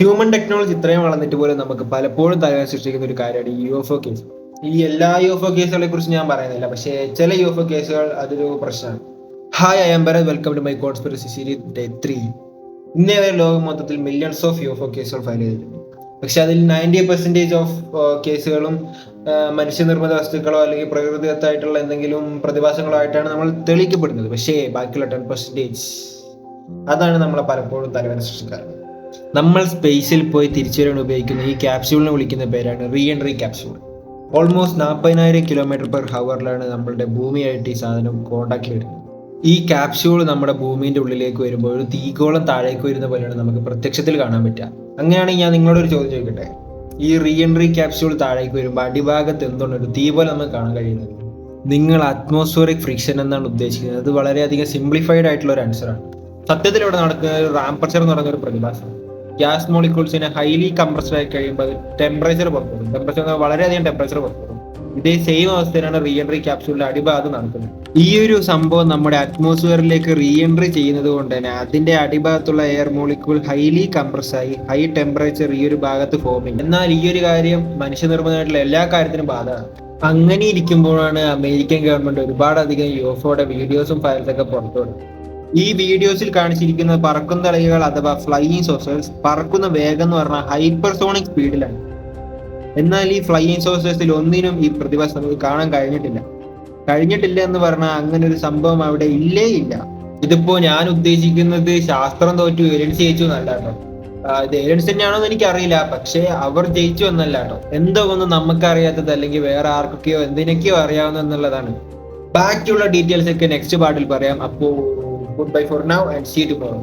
Human technology ഇത്രയും വളർന്നിട്ട് പോലും നമുക്ക് പലപ്പോഴും തലവേദന സൃഷ്ടിക്കുന്ന ഒരു കാര്യമാണ് ഈ UFO കേസ്. ഈ എല്ലാ UFO കേസുകളെ കുറിച്ച് ഞാൻ പറയുന്നില്ല, പക്ഷേ ചില UFO കേസുകൾ അതൊരു പ്രശ്നമാണ്. Hi, I am Bharat. Welcome to my conspiracy series day 3. ഇന്നേ വരെ ലോകം മൊത്തത്തിൽ മില്യൺസ് ഓഫ് UFO കേസുകൾ ഫയൽ ചെയ്തിട്ടുണ്ട്. പക്ഷെ അതിൽ 90% ഓഫ് കേസുകളും മനുഷ്യനിർമ്മിത വസ്തുക്കളോ അല്ലെങ്കിൽ പ്രകൃതിദത്തായിട്ടുള്ള എന്തെങ്കിലും പ്രതിഭാസങ്ങളോ ആയിട്ടാണ് നമ്മൾ തെളിയിക്കപ്പെടുന്നത്. പക്ഷേ ബാക്കിയുള്ള 10% അതാണ് നമ്മളെ പലപ്പോഴും തലവേദന സൃഷ്ടിക്കാറ്. നമ്മൾ സ്പേസിൽ പോയി തിരിച്ചു വരാൻ ഉപയോഗിക്കുന്ന ഈ ക്യാപ്സ്യൂളിനെ വിളിക്കുന്ന പേരാണ് റീ എൻട്രി ക്യാപ്സ്യൂൾ. ഓൾമോസ്റ്റ് 40,000 km/hലാണ് നമ്മളുടെ ഭൂമിയായിട്ട് ഈ സാധനം കോണ്ടാക്റ്റിൽ വരുന്നത്. ഈ ക്യാപ്സ്യൂൾ നമ്മുടെ ഭൂമിന്റെ ഉള്ളിലേക്ക് വരുമ്പോൾ ഒരു തീഗോളം താഴേക്ക് വരുന്ന പോലെയാണ് നമുക്ക് പ്രത്യക്ഷത്തിൽ കാണാൻ പറ്റുക. അങ്ങനെയാണെങ്കിൽ ഞാൻ നിങ്ങളോടൊരു ചോദ്യം ചോദിക്കട്ടെ, ഈ റീ എൻട്രി ക്യാപ്സ്യൂൾ താഴേക്ക് വരുമ്പോൾ അടിഭാഗത്ത് എന്തുകൊണ്ട് ഒരു തീ പോലെ നമുക്ക് കാണാൻ കഴിയുന്നത്? നിങ്ങൾ അറ്റ്മോസ്ഫിയറിക് ഫ്രിക്ഷൻ എന്നാണ് ഉദ്ദേശിക്കുന്നത്. അത് വളരെയധികം സിംപ്ലിഫൈഡ് ആയിട്ടുള്ള ഒരു ആൻസറാണ്. സത്യത്തിൽ ഇവിടെ നടക്കുന്ന ഒരു റാംപർച്ചർ എന്ന് പറയുന്ന ഒരു പ്രതിഭാസം. ഗ്യാസ് മോളിക്യൂൾസിനെ ഹൈലി കംപ്രസ്ഡ് ആയി കഴിയുമ്പോൾ ടെമ്പറേച്ചർ പുറപ്പെടും. ടെമ്പറേച്ചർ വളരെയധികം ടെമ്പറേച്ചർ പുറപ്പെടും. ഇതേ സെയിം അവസ്ഥയിലാണ് റീ എൻട്രി ക്യാപ്സ്യൂളിന്റെ അടിഭാഗത്ത് നടക്കുന്നത്. ഈ ഒരു സംഭവം നമ്മുടെ അറ്റ്മോസ്ഫിയറിലേക്ക് റീ എൻട്രി ചെയ്യുന്നത് കൊണ്ട് തന്നെ അതിന്റെ അടിഭാഗത്തുള്ള എയർ മോളിക്യൂൾ ഹൈലി കംപ്രസ് ആയി ഹൈ ടെമ്പറേച്ചർ ഈ ഒരു ഭാഗത്ത് ഫോം ചെയ്യും. എന്നാൽ ഈ ഒരു കാര്യം മനുഷ്യനിർമ്മിതമായിട്ടുള്ള എല്ലാ കാര്യത്തിനും ബാധകമാണ്. അങ്ങനെ ഇരിക്കുമ്പോഴാണ് അമേരിക്കൻ ഗവൺമെന്റ് ഒരുപാടധികം UFOയുടെ വീഡിയോസും ഫയൽസൊക്കെ പുറത്തുവിടുന്നത്. ഈ വീഡിയോസിൽ കാണിച്ചിരിക്കുന്ന പറക്കുന്ന തളികകൾ അഥവാ ഫ്ലൈയിങ് സോസേഴ്സ് പറക്കുന്ന വേഗം എന്ന് പറഞ്ഞാൽ ഹൈപ്പർസോണിക് സ്പീഡിലാണ്. എന്നാൽ ഈ ഫ്ലൈയിങ് സോസേഴ്സിൽ ഒന്നിനും ഈ പ്രതിഭാസം നമുക്ക് കാണാൻ കഴിഞ്ഞിട്ടില്ല എന്ന് പറഞ്ഞാൽ അങ്ങനെ ഒരു സംഭവം അവിടെ ഇല്ലേ ഇല്ല. ഇതിപ്പോ ഞാൻ ഉദ്ദേശിക്കുന്നത് ശാസ്ത്രം തോറ്റു ഏലിയൻസ് ജയിച്ചു എന്നല്ല കേട്ടോ. ഇത് ഏലിയൻസ് തന്നെയാണോ എന്ന് എനിക്കറിയില്ല, പക്ഷേ അവർ ജയിച്ചു എന്നല്ല കേട്ടോ. എന്തോ ഒന്നും നമുക്കറിയാത്തത് അല്ലെങ്കിൽ വേറെ ആർക്കൊക്കെയോ എന്തിനൊക്കെയോ അറിയാവുന്ന എന്നുള്ളതാണ്. ബാക്കിയുള്ള ഡീറ്റെയിൽസ് ഒക്കെ നെക്സ്റ്റ് പാർട്ടിൽ പറയാം. അപ്പോൾ goodbye for now and see you tomorrow.